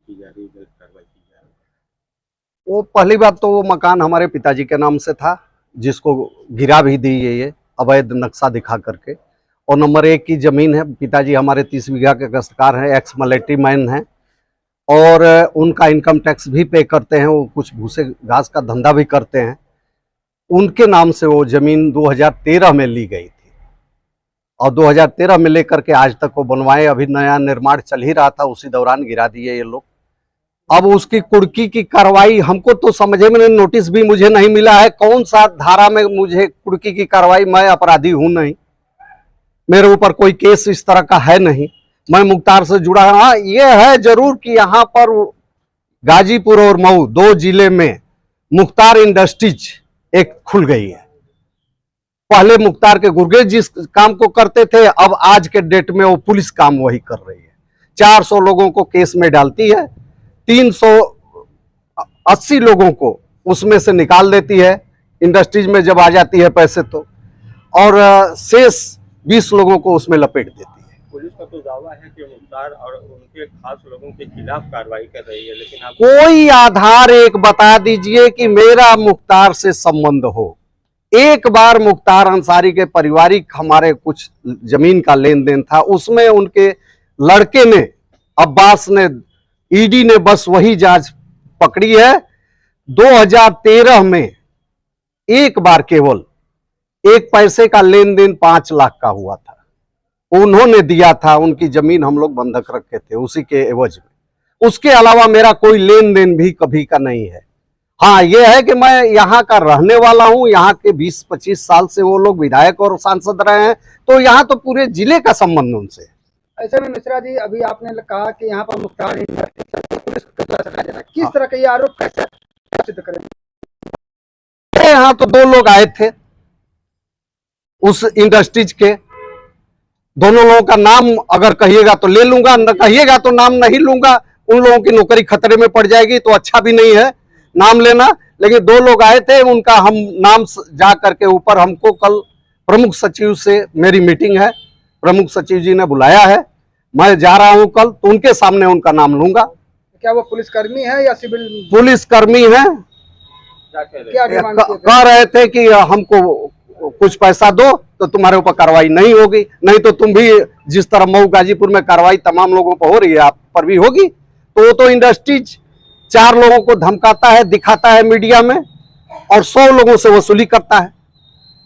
की जा रही है, गलत कार्रवाई की जा रही है? वो पहली बात तो वो मकान हमारे पिताजी के नाम से था, जिसको गिरा भी दी है ये अवैध नक्शा दिखा करके। और नंबर 1 की ज़मीन है, पिताजी हमारे 30 बीघा के काश्तकार हैं, एक्स मिलिट्री मैन हैं और उनका इनकम टैक्स भी पे करते हैं। वो कुछ भूसे घास का धंधा भी करते हैं। उनके नाम से वो ज़मीन 2013 में ली गई थी और 2013 में लेकर के आज तक वो बनवाए। अभी नया निर्माण चल ही रहा था, उसी दौरान गिरा दिए ये लोग। अब उसकी कुर्की की कार्रवाई हमको तो समझे में, नोटिस भी मुझे नहीं मिला है। कौन सा धारा में मुझे कुर्की की कार्रवाई, मैं अपराधी हूं नहीं, मेरे ऊपर कोई केस इस तरह का है नहीं, मैं मुख्तार से जुड़ा हूं। हाँ ये है जरूर कि यहाँ पर गाजीपुर और मऊ 2 जिले में मुख्तार इंडस्ट्रीज एक खुल गई है। पहले मुख्तार के गुर्गे जिस काम को करते थे, अब आज के डेट में वो पुलिस काम वही कर रही है। 400 लोगों को केस में डालती है, 380 लोगों को उसमें से निकाल देती है इंडस्ट्रीज में जब आ जाती है पैसे तो, और शेष 20 लोगों को उसमें लपेट देती है। पुलिस का तो दावा है कि मुख्तार और उनके खास लोगों के खिलाफ कार्रवाई कर रही है, लेकिन आप कोई आधार एक बता दीजिए कि मेरा मुख्तार से संबंध हो। एक बार मुख्तार अंसारी के पारिवारिक हमारे कुछ जमीन का लेन देन था, उसमें उनके लड़के ने, अब्बास ने, ईडी ने बस वही जांच पकड़ी है। 2013 में एक बार केवल एक पैसे का लेन देन 5 लाख का हुआ था, उन्होंने दिया था। उनकी जमीन हम लोग बंधक रखे थे उसी के एवज में। उसके अलावा मेरा कोई लेन देन भी कभी का नहीं है। हाँ ये है कि मैं यहाँ का रहने वाला हूँ, यहाँ के 20-25 साल से वो लोग विधायक और सांसद रहे हैं, तो यहाँ तो पूरे जिले का संबंध उनसे। ऐसे में मिश्रा जी, अभी आपने कहा कि यहाँ पर मुख्तार किस तरह के ये आरोप कैसे सिद्ध करें? यहाँ तो 2 लोग आए थे उस इंडस्ट्रीज के, दोनों लोगों का नाम अगर कहिएगा तो ले लूंगा, न कहिएगा तो नाम नहीं लूंगा। उन लोगों की नौकरी खतरे में पड़ जाएगी तो अच्छा भी नहीं है नाम लेना। लेकिन 2 लोग आए थे, उनका हम नाम जा करके ऊपर, हमको कल प्रमुख सचिव से मेरी मीटिंग है, प्रमुख सचिव जी ने बुलाया है, मैं जा रहा हूं कल, तो उनके सामने उनका नाम लूंगा। क्या वो पुलिसकर्मी है या सिविल? पुलिसकर्मी है। क्या डिमांड कह रहे थे कि हमको कुछ पैसा दो तो तुम्हारे ऊपर कार्रवाई नहीं होगी, नहीं तो तुम भी जिस तरह मऊ गाजीपुर में कार्रवाई तमाम लोगों पर हो रही है आप पर भी होगी। तो वो तो इंडस्ट्रीज 4 लोगों को धमकाता है, दिखाता है मीडिया में, और 100 लोगों से वसूली करता है।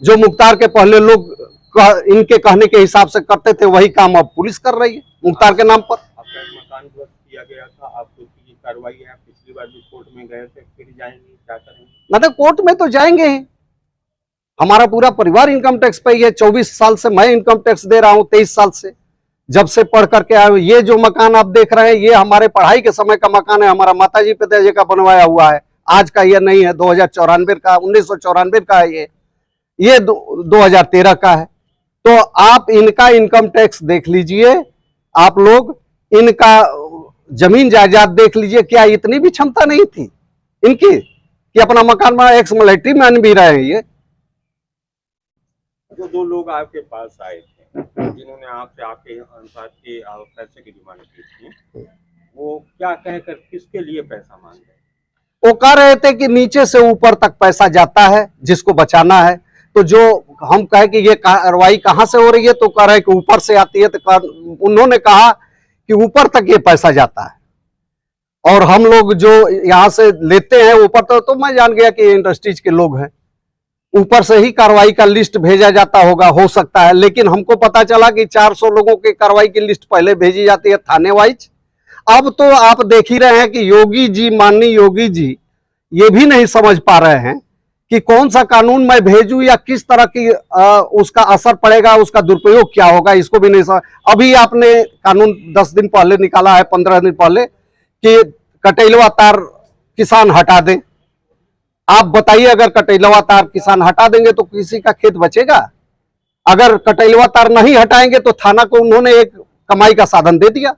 जो मुख्तार के पहले लोग इनके कहने के हिसाब से करते थे, वही काम अब पुलिस कर रही है मुख्तार के नाम पर। आपका मकान ध्वस्त किया गया था, आपको की कार्रवाई है, पिछली बार भी कोर्ट में गए थे, फिर जाएंगे, क्या करेंगे? मतलब कोर्ट में तो जाएंगे ही, हमारा पूरा परिवार इनकम टैक्स पे ही है। 24 साल से मैं इनकम टैक्स दे रहा हूँ, 23 साल से, जब से पढ़ करके आए। ये जो मकान आप देख रहे हैं, ये हमारे पढ़ाई के समय का मकान है, हमारा माताजी पिताजी का बनवाया हुआ है, आज का ये नहीं है, 2094 का, 1994 का है ये 2013 का है। तो आप इनका इनकम टैक्स देख लीजिए, आप लोग इनका जमीन जायदाद देख लीजिए। क्या इतनी भी क्षमता नहीं थी इनकी कि अपना मकान में एक्स मिलिट्री मैन भी रहे हैं? ये जो 2 लोग आपके पास आए थे, जिन्होंने आपसे आपके अनुसार के पैसे की डिमांड की थी, वो क्या कहकर किसके लिए पैसा मांग रहे? वो कह रहे थे कि नीचे से ऊपर तक पैसा जाता है जिसको बचाना है। तो जो हम कहे कि ये कार्रवाई कहाँ से हो रही है, तो कह रहे हैं कि ऊपर से आती है। तो उन्होंने कहा कि ऊपर तक ये पैसा जाता है और हम लोग जो यहाँ से लेते हैं ऊपर तक, तो मैं जान गया कि इंडस्ट्रीज के लोग हैं, ऊपर से ही कार्रवाई का लिस्ट भेजा जाता होगा, हो सकता है। लेकिन हमको पता चला कि 400 लोगों के कार्रवाई की लिस्ट पहले भेजी जाती है थाने वाइज। अब तो आप देख ही रहे हैं कि योगी जी, माननीय योगी जी, ये भी नहीं समझ पा रहे हैं कि कौन सा कानून मैं भेजूं या किस तरह की उसका असर पड़ेगा, उसका दुरुपयोग क्या होगा, इसको भी नहीं समझ। अभी आपने कानून 10 दिन पहले निकाला है, 15 दिन पहले, कि कटेलवा तार किसान हटा दें। आप बताइए, अगर कटेलवा तार किसान हटा देंगे तो किसी का खेत बचेगा? अगर कटेलवा तार नहीं हटाएंगे तो थाना को उन्होंने एक कमाई का साधन दे दिया।